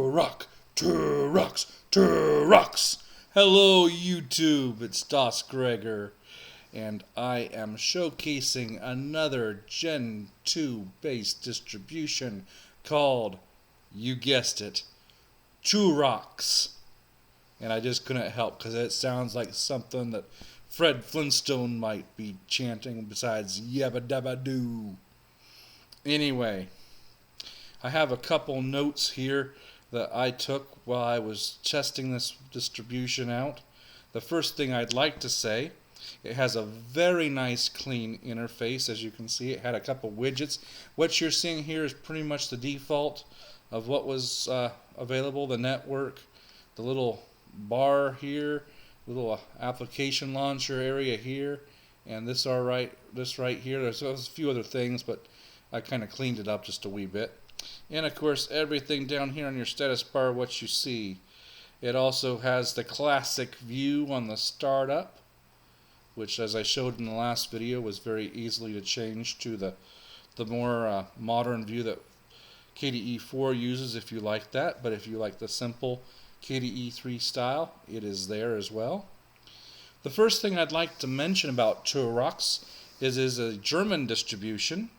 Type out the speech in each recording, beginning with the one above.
Toorox. Hello YouTube, it's Dasgregor, and I am showcasing another Gentoo based distribution called, you guessed it, Toorox. And I just couldn't help because it sounds like something that Fred Flintstone might be chanting besides yabba dabba doo. Anyway, I have a couple notes here that I took while I was testing this distribution out. The first thing I'd like to say, it has a very nice clean interface. As you can see, it had a couple widgets. What you're seeing here is pretty much the default of what was available, the network, the little bar here, little application launcher area here, and this right here. There's a few other things, but I kind of cleaned it up just a wee bit. And of course, everything down here on your status bar, what you see. It also has the classic view on the startup, which, as I showed in the last video, was very easily to change to the more modern view that KDE 4 uses if you like that. But if you like the simple KDE 3 style, it is there as well. The first thing I'd like to mention about Toorox is it is a German distribution.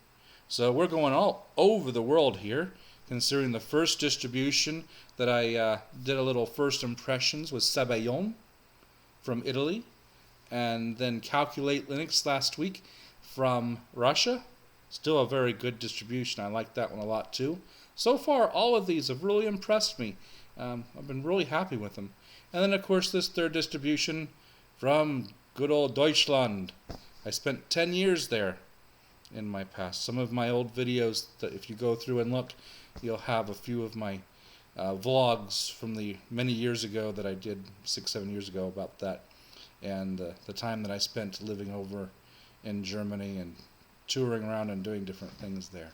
So we're going all over the world here, considering the first distribution that I did a little first impressions was Sabayon from Italy, and then Calculate Linux last week from Russia. Still a very good distribution. I like that one a lot too. So far, all of these have really impressed me. I've been really happy with them. And then, of course, this third distribution from good old Deutschland. I spent 10 years there in my past. Some of my old videos, that if you go through and look, you'll have a few of my vlogs from the many years ago that I did 6-7 years ago about that, and the time that I spent living over in Germany and touring around and doing different things there.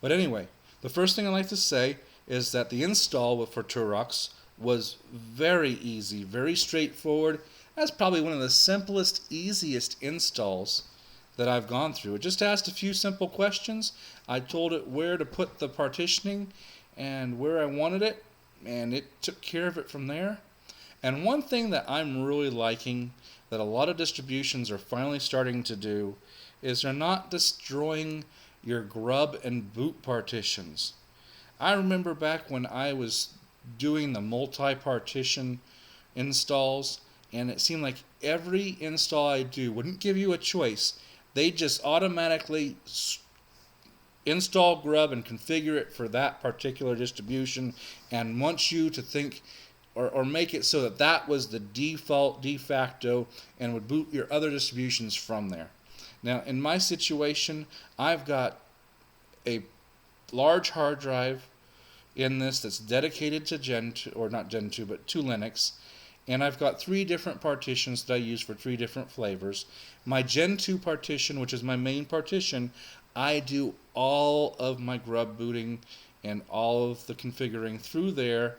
But anyway, the first thing I'd like to say is that the install for Toorox was very easy, very straightforward. That's probably one of the simplest, easiest installs that I've gone through. It just asked a few simple questions. I told it where to put the partitioning and where I wanted it, and it took care of it from there. And one thing that I'm really liking that a lot of distributions are finally starting to do is they're not destroying your grub and boot partitions. I remember back when I was doing the multi-partition installs, and it seemed like every install I do wouldn't give you a choice. They just automatically install grub and configure it for that particular distribution and want you to think or make it so that that was the default de facto and would boot your other distributions from there. Now, in my situation, I've got a large hard drive in this that's dedicated to Gentoo, or not Gentoo, but to Linux. And I've got 3 different partitions that I use for 3 different flavors. My Gentoo partition, which is my main partition, I do all of my grub booting and all of the configuring through there,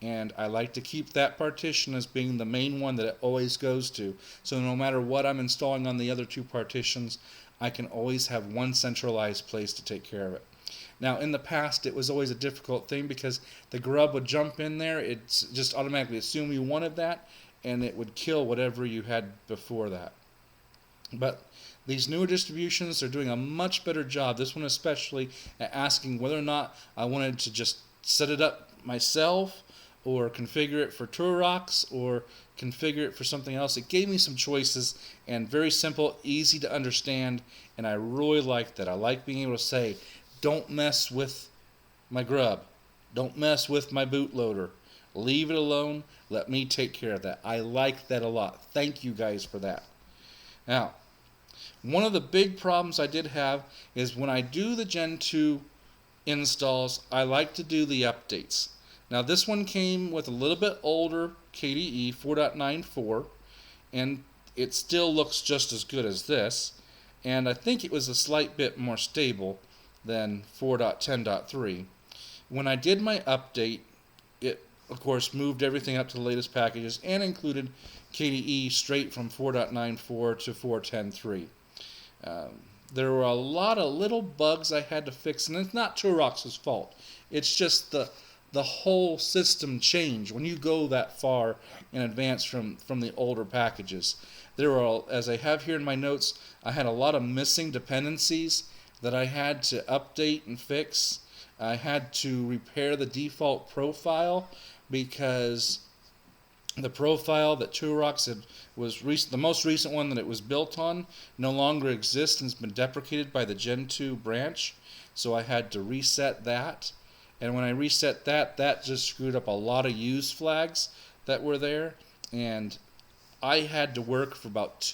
and I like to keep that partition as being the main one that it always goes to. So no matter what I'm installing on the other 2 partitions, I can always have one centralized place to take care of it. Now, in the past, it was always a difficult thing because the grub would jump in there. It's just automatically assume you wanted that, and it would kill whatever you had before that. But these newer distributions are doing a much better job, this one especially, at asking whether or not I wanted to just set it up myself or configure it for Toorox or configure it for something else. It gave me some choices, and very simple, easy to understand, and I really like that. I like being able to say, don't mess with my grub. Don't mess with my bootloader. Leave it alone. Let me take care of that. I like that a lot. Thank you guys for that. Now, one of the big problems I did have is when I do the Gentoo installs, I like to do the updates. Now, this one came with a little bit older KDE 4.94, and it still looks just as good as this, and I think it was a slight bit more stable than 4.10.3. When I did my update, it of course moved everything up to the latest packages and included KDE straight from 4.94 to 4.10.3. There were a lot of little bugs I had to fix, and it's not Toorox's fault. It's just the the whole system change when you go that far in advance from the older packages. There were, as I have here in my notes, I had a lot of missing dependencies that I had to update and fix. I had to repair the default profile because the profile that Toorox was the most recent one that it was built on no longer exists and has been deprecated by the Gentoo branch. So I had to reset that. And when I reset that, that just screwed up a lot of use flags that were there. And I had to work for about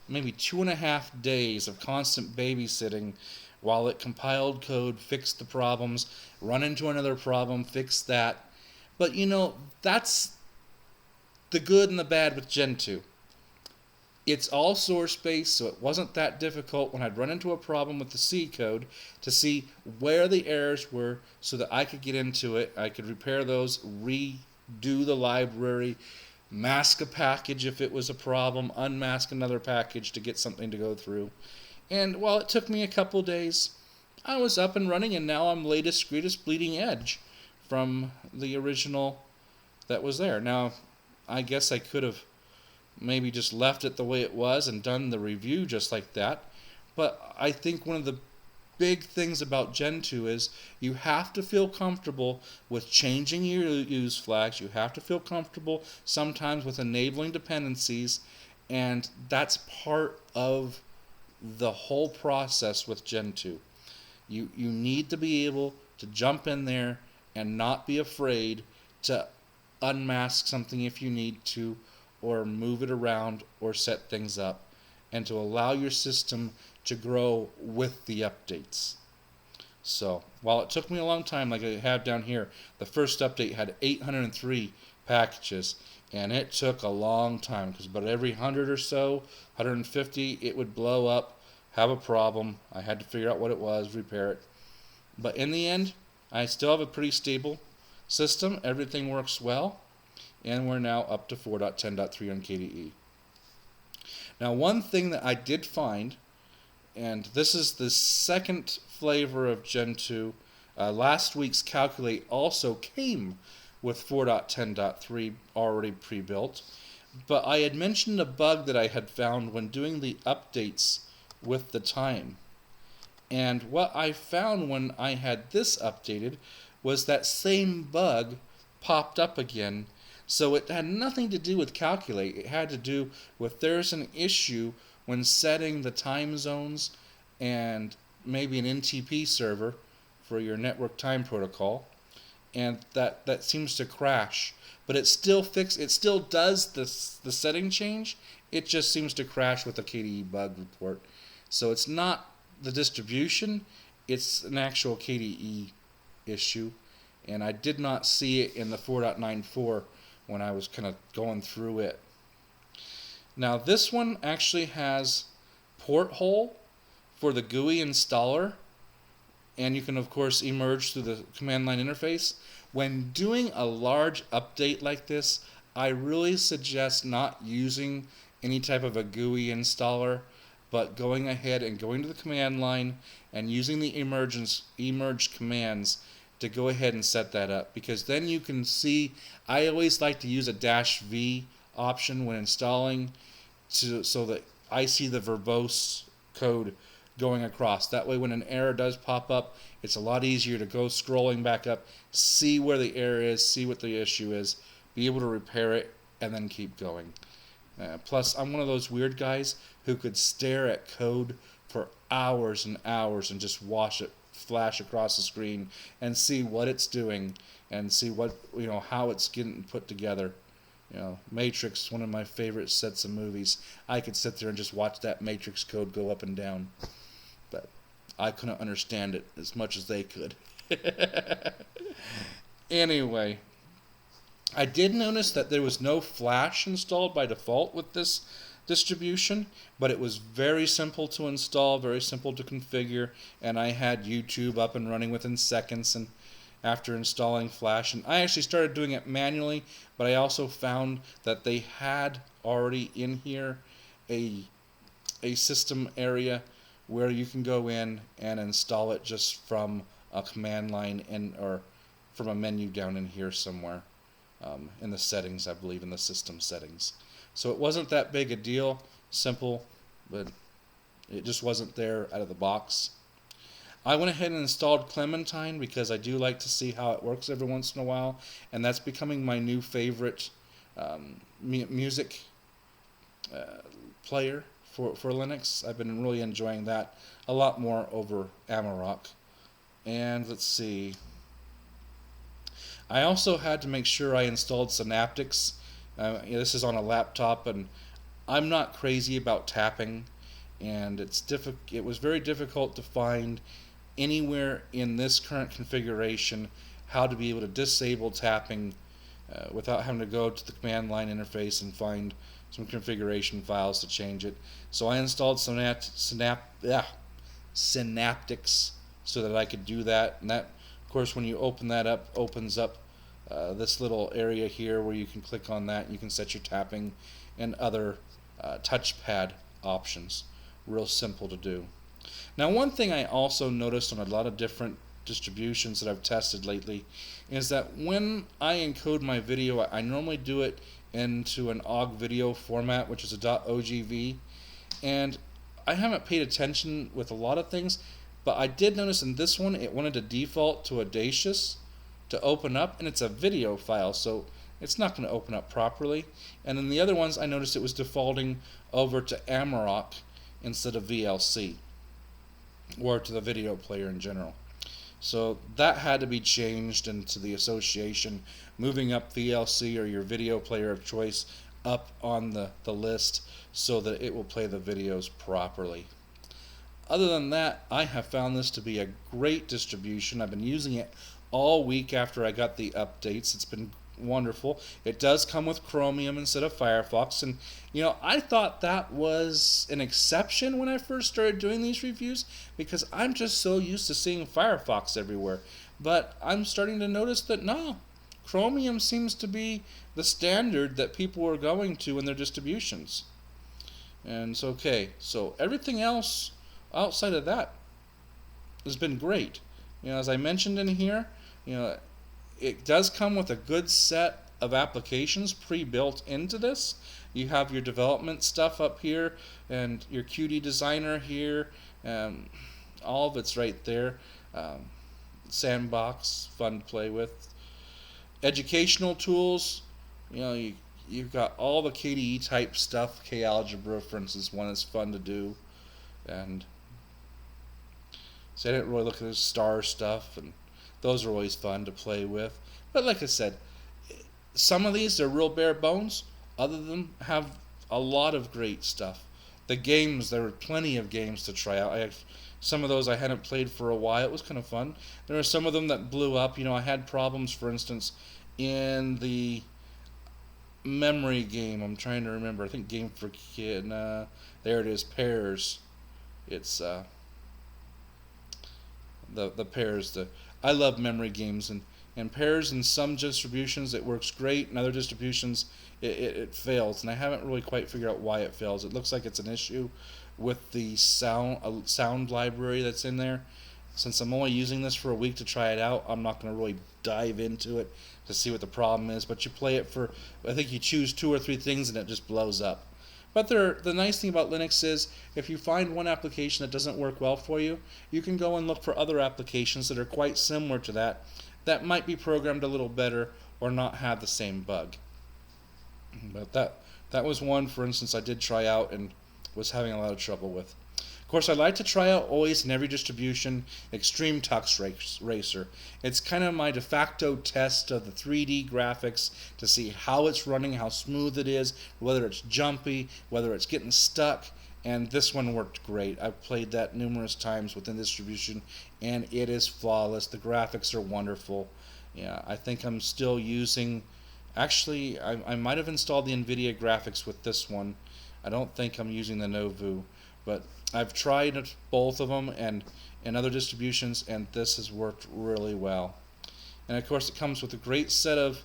maybe 2.5 days of constant babysitting while it compiled code, fixed the problems, run into another problem, fix that. But that's the good and the bad with Gentoo. It's all source-based, so it wasn't that difficult when I'd run into a problem with the C code to see where the errors were so that I could get into it. I could repair those, redo the library, mask a package if it was a problem, unmask another package to get something to go through. And while it took me a couple days, I was up and running, and now I'm latest, greatest, bleeding edge from the original that was there. Now, I guess I could have maybe just left it the way it was and done the review just like that. But I think one of the big things about Gentoo is you have to feel comfortable with changing your use flags. You have to feel comfortable sometimes with enabling dependencies, and that's part of the whole process with Gentoo. You need to be able to jump in there and not be afraid to unmask something if you need to, or move it around, or set things up, and to allow your system to grow with the updates. So, while it took me a long time, like I have down here, the first update had 803 packages, and it took a long time, because about every 100 or so, 150, it would blow up, have a problem. I had to figure out what it was, repair it. But in the end, I still have a pretty stable system. Everything works well. And we're now up to 4.10.3 on KDE. Now, one thing that I did find, and this is the second flavor of Gentoo, last week's Calculate also came with 4.10.3 already pre-built, but I had mentioned a bug that I had found when doing the updates with the time. And what I found when I had this updated was that same bug popped up again. So it had nothing to do with Calculate. It had to do with there's an issue when setting the time zones and maybe an NTP server for your network time protocol, and that seems to crash. But it still does the setting change. It just seems to crash with the KDE bug report. So it's not the distribution, it's an actual KDE issue, and I did not see it in the 4.94 when I was kind of going through it. Now this one actually has porthole for the GUI installer, and you can of course emerge through the command line interface. When doing a large update like this, I really suggest not using any type of a GUI installer, but going ahead and going to the command line and using the emerge commands to go ahead and set that up, because then you can see. I always like to use a -V option when installing so that I see the verbose code going across. That way when an error does pop up, it's a lot easier to go scrolling back up, see where the error is, see what the issue is, be able to repair it, and then keep going. Plus, I'm one of those weird guys who could stare at code for hours and hours and just watch it flash across the screen and see what it's doing and see what how it's getting put together. Matrix, one of my favorite sets of movies. I could sit there and just watch that Matrix code go up and down, but I couldn't understand it as much as they could. Anyway, I did notice that there was no Flash installed by default with this distribution, but it was very simple to install, very simple to configure, and I had YouTube up and running within seconds and after installing Flash. And I actually started doing it manually, but I also found that they had already in here a system area where you can go in and install it just from a command line or from a menu down in here somewhere in the settings, I believe, in the system settings. So it wasn't that big a deal, simple, but it just wasn't there out of the box. I went ahead and installed Clementine because I do like to see how it works every once in a while, and that's becoming my new favorite music player for Linux. I've been really enjoying that a lot more over Amarok. And let's see. I also had to make sure I installed Synaptics. This is on a laptop, and I'm not crazy about tapping, and it was very difficult to find anywhere in this current configuration how to be able to disable tapping without having to go to the command line interface and find some configuration files to change it. So I installed Synaptics so that I could do that, and that, of course, when you open that up, opens up this little area here where you can click on that. You can set your tapping and other touchpad options. Real simple to do. Now, one thing I also noticed on a lot of different distributions that I've tested lately is that when I encode my video, I normally do it into an OGG video format, which is a .ogv, and I haven't paid attention with a lot of things, but I did notice in this one it wanted to default to Audacious to open up, and it's a video file, so it's not going to open up properly. And in the other ones, I noticed it was defaulting over to Amarok instead of VLC, or to the video player in general. So that had to be changed into the association, moving up VLC or your video player of choice up on the list so that it will play the videos properly. Other than that, I have found this to be a great distribution. I've been using it all week after I got the updates. It's been wonderful. It does come with Chromium instead of Firefox, and I thought that was an exception when I first started doing these reviews because I'm just so used to seeing Firefox everywhere. But I'm starting to notice that no, Chromium seems to be the standard that people are going to in their distributions. And it's okay. So everything else outside of that has been great. As I mentioned in here, it does come with a good set of applications pre-built into this. You have your development stuff up here and your QD designer here. All of it's right there. Sandbox, fun to play with. Educational tools, you've got all the KDE type stuff. K-algebra, for instance, one is fun to do. And so I didn't really look at the star stuff, and those are always fun to play with. But like I said, some of these are real bare bones. Other of them have a lot of great stuff. The games, there were plenty of games to try out. Some of those I hadn't played for a while. It was kind of fun. There are some of them that blew up. I had problems, for instance, in the memory game. I'm trying to remember. I think Game for Kid. There it is, Pairs. It's the Pairs. I love memory games, and Pairs in some distributions it works great. In other distributions it fails, and I haven't really quite figured out why it fails. It looks like it's an issue with the sound library that's in there. Since I'm only using this for a week to try it out, I'm not going to really dive into it to see what the problem is. But you play it for, I think you choose 2 or 3 things and it just blows up. But the nice thing about Linux is if you find one application that doesn't work well for you, you can go and look for other applications that are quite similar to that might be programmed a little better or not have the same bug. But that was one, for instance, I did try out and was having a lot of trouble with. Of course, I like to try out always in every distribution Extreme Tux Racer. It's kind of my de facto test of the 3D graphics to see how it's running, how smooth it is, whether it's jumpy, whether it's getting stuck, and this one worked great. I've played that numerous times within distribution, and it is flawless. The graphics are wonderful. Yeah, I think I'm still using... Actually, I might have installed the NVIDIA graphics with this one. I don't think I'm using the Novu, but I've tried both of them and in other distributions, and this has worked really well. And of course, it comes with a great set of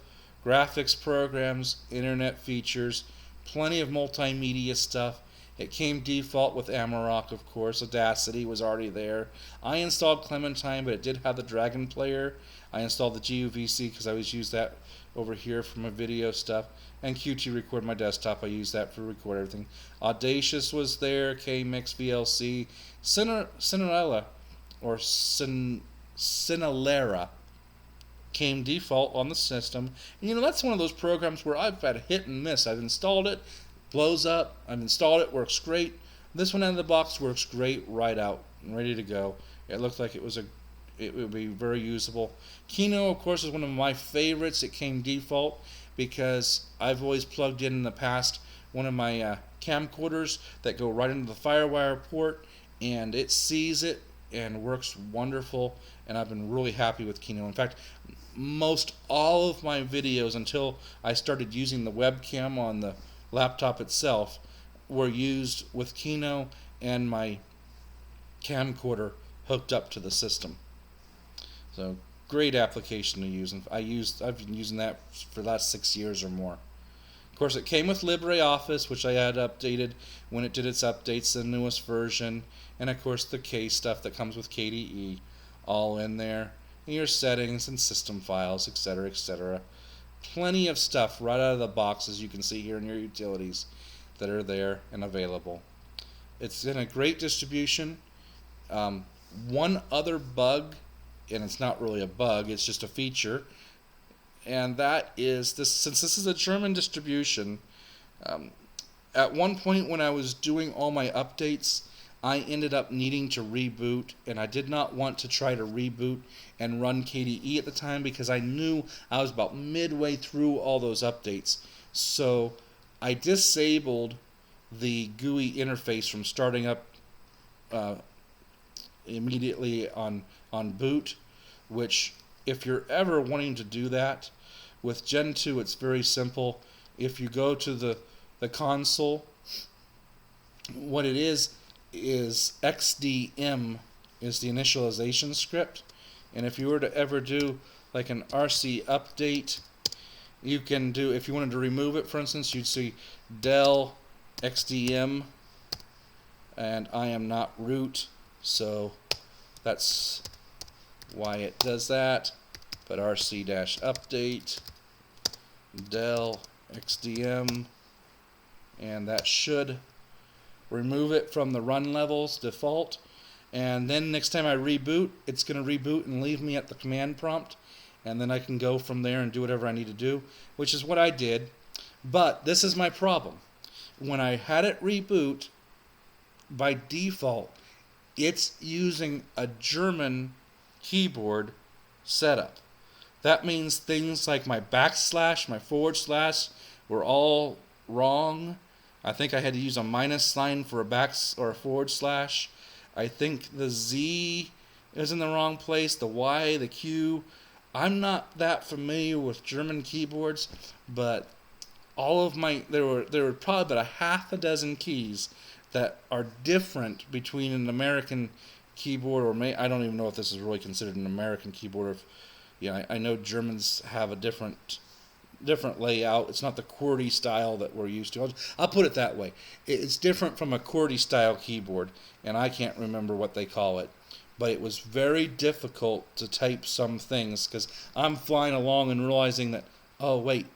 graphics programs, internet features, plenty of multimedia stuff, It came default with Amarok, of course. Audacity was already there. I installed Clementine, but it did have the Dragon Player. I installed the GUVC because I always use that over here for my video stuff. And Qt Record my desktop. I use that for record everything. Audacious was there. KMix, VLC, Cinderella or Cinelera came default on the system. And that's one of those programs where I've had hit and miss. I've installed it, blows up. I've installed it, works great. This one out of the box works great right out, ready to go. It looked like it would be very usable. Kino, of course, is one of my favorites. It came default because I've always plugged in the past one of my camcorders that go right into the FireWire port, and it sees it and works wonderful, and I've been really happy with Kino. In fact, most all of my videos until I started using the webcam on the laptop itself were used with Kino and my camcorder hooked up to the system. So great application to use, and I've been using that for the last 6 years or more. Of course, it came with LibreOffice, which I had updated when it did its updates, the newest version, and of course the K stuff that comes with KDE, all in there, and your settings and system files, etc., etc. Plenty of stuff right out of the box, as you can see here in your utilities, that are there and available. It's in a great distribution. One other bug, and it's not really a bug, it's just a feature, and that is this. Since this is a German distribution, at one point when I was doing all my updates, I ended up needing to reboot, and I did not want to try to reboot and run KDE at the time because I knew I was about midway through all those updates. So I disabled the GUI interface from starting up immediately on boot, which if you're ever wanting to do that, with Gentoo it's very simple. If you go to the console, what it is XDM is the initialization script, and if you were to ever do like an RC update, you can do, if you wanted to remove it, for instance, you'd see del XDM, and I am not root, so that's why it does that. But RC-update del XDM, and that should remove it from the run levels default. And then next time I reboot, it's going to reboot and leave me at the command prompt, and then I can go from there and do whatever I need to do, which is what I did. But this is my problem. When I had it reboot, by default, it's using a German keyboard setup. That means things like my backslash, my forward slash were all wrong. I think I had to use a minus sign for a back or a forward slash. I think the Z is in the wrong place, the Y, the Q. I'm not that familiar with German keyboards, but all of my there were probably about a half a dozen keys that are different between an American keyboard, or I don't even know if this is really considered an American keyboard. I know Germans have a different layout. It's not the QWERTY style that we're used to. I'll put it that way. It's different from a QWERTY style keyboard, and I can't remember what they call it. But it was very difficult to type some things because I'm flying along and realizing that, oh wait,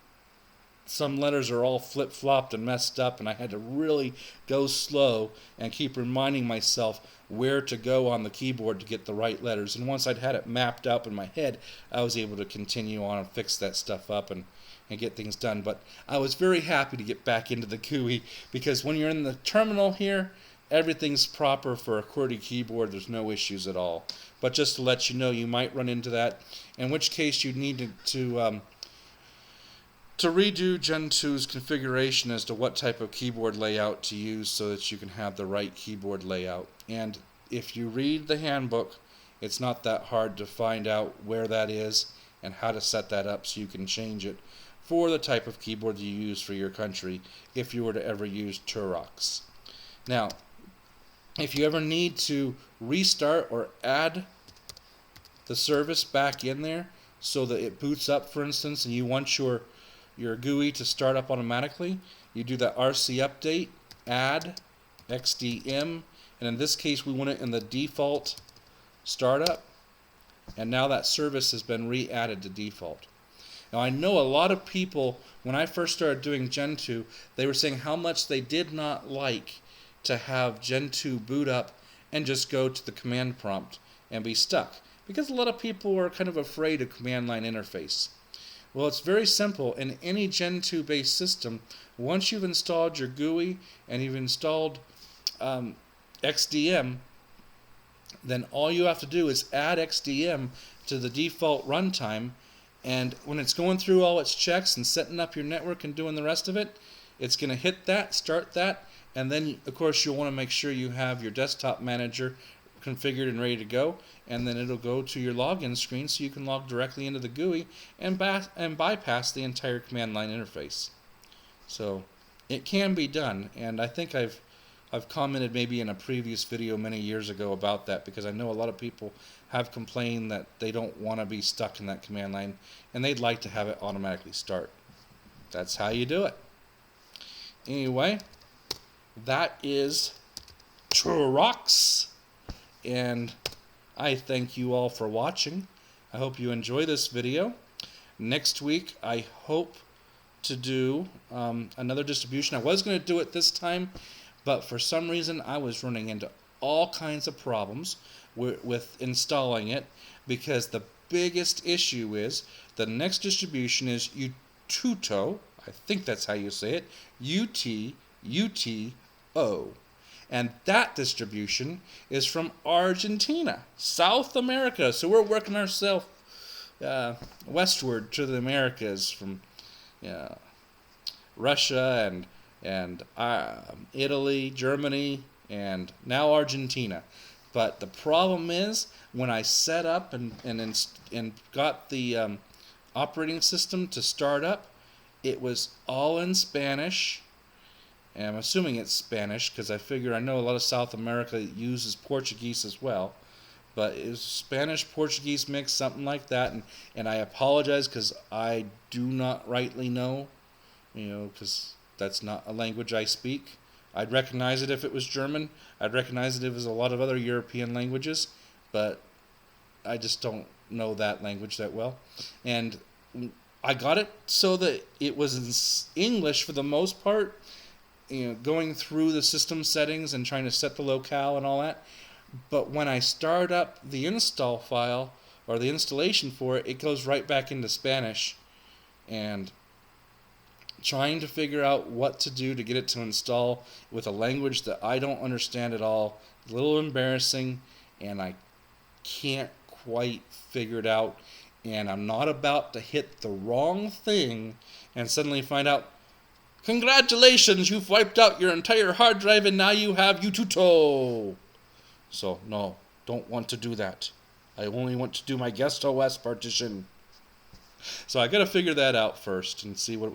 some letters are all flip-flopped and messed up, and I had to really go slow and keep reminding myself where to go on the keyboard to get the right letters. And once I'd had it mapped out in my head, I was able to continue on and fix that stuff up and get things done. But I was very happy to get back into the GUI, because when you're in the terminal here, everything's proper for a QWERTY keyboard. There's no issues at all. But just to let you know, you might run into that, in which case you need to redo Gentoo's configuration as to what type of keyboard layout to use so that you can have the right keyboard layout. And if you read the handbook, it's not that hard to find out where that is and how to set that up so you can change it for the type of keyboard you use for your country if you were to ever use Toorox. Now, if you ever need to restart or add the service back in there so that it boots up, for instance, and you want your GUI to start up automatically, you do that RC update, add XDM, and in this case we want it in the default startup, and now that service has been re-added to default. Now I know a lot of people, when I first started doing Gentoo, they were saying how much they did not like to have Gentoo boot up and just go to the command prompt and be stuck, because a lot of people were kind of afraid of command line interface. Well, it's very simple. In any Gentoo based system, once you've installed your GUI and you've installed XDM, then all you have to do is add XDM to the default runtime, and when it's going through all its checks and setting up your network and doing the rest of it, it's going to hit that, start that, and then of course you'll want to make sure you have your desktop manager configured and ready to go, and then it'll go to your login screen so you can log directly into the GUI and bypass the entire command line interface. So it can be done, and I think I've commented maybe in a previous video many years ago about that, because I know a lot of people have complained that they don't want to be stuck in that command line and they'd like to have it automatically start. That's how you do it. Anyway, that is Toorox, and I thank you all for watching. I hope you enjoy this video. Next week I hope to do another distribution. I was going to do it this time, but for some reason I was running into all kinds of problems with installing it, because the biggest issue is the next distribution is Ututo. I think that's how you say it. U-T-U-T-O. And that distribution is from Argentina, South America. So we're working ourselves westward to the Americas, from Russia and Italy, Germany, and now Argentina. But the problem is, when I set up and got the operating system to start up, it was all in Spanish. And I'm assuming it's Spanish, because I know a lot of South America uses Portuguese as well. But it was Spanish-Portuguese mix, something like that. And I apologize, because I do not rightly know, because that's not a language I speak. I'd recognize it if it was German. I'd recognize it if it was a lot of other European languages. But I just don't know that language that well. And I got it so that it was in English for the most part, going through the system settings and trying to set the locale and all that. But when I start up the install file, or the installation for it, it goes right back into Spanish. And trying to figure out what to do to get it to install with a language that I don't understand at all, a little embarrassing, and I can't quite figure it out. And I'm not about to hit the wrong thing and suddenly find out, congratulations, you've wiped out your entire hard drive and now you have Ututo. So no, don't want to do that. I only want to do my guest OS partition. So I got to figure that out first and see what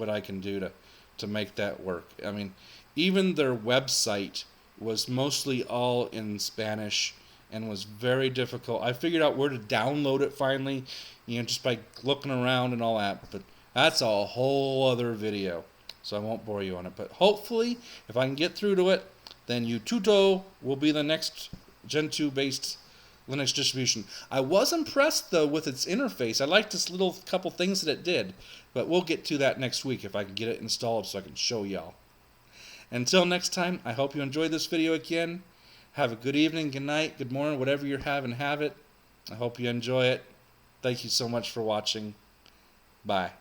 I can do to make that work. I mean, even their website was mostly all in Spanish and was very difficult. I figured out where to download it finally, just by looking around and all that. But that's a whole other video, so I won't bore you on it. But hopefully, if I can get through to it, then Ututo will be the next Gentoo-based Linux distribution. I was impressed, though, with its interface. I liked this little couple things that it did, but we'll get to that next week if I can get it installed so I can show y'all. Until next time, I hope you enjoyed this video again. Have a good evening, good night, good morning, whatever you're having, have it. I hope you enjoy it. Thank you so much for watching. Bye.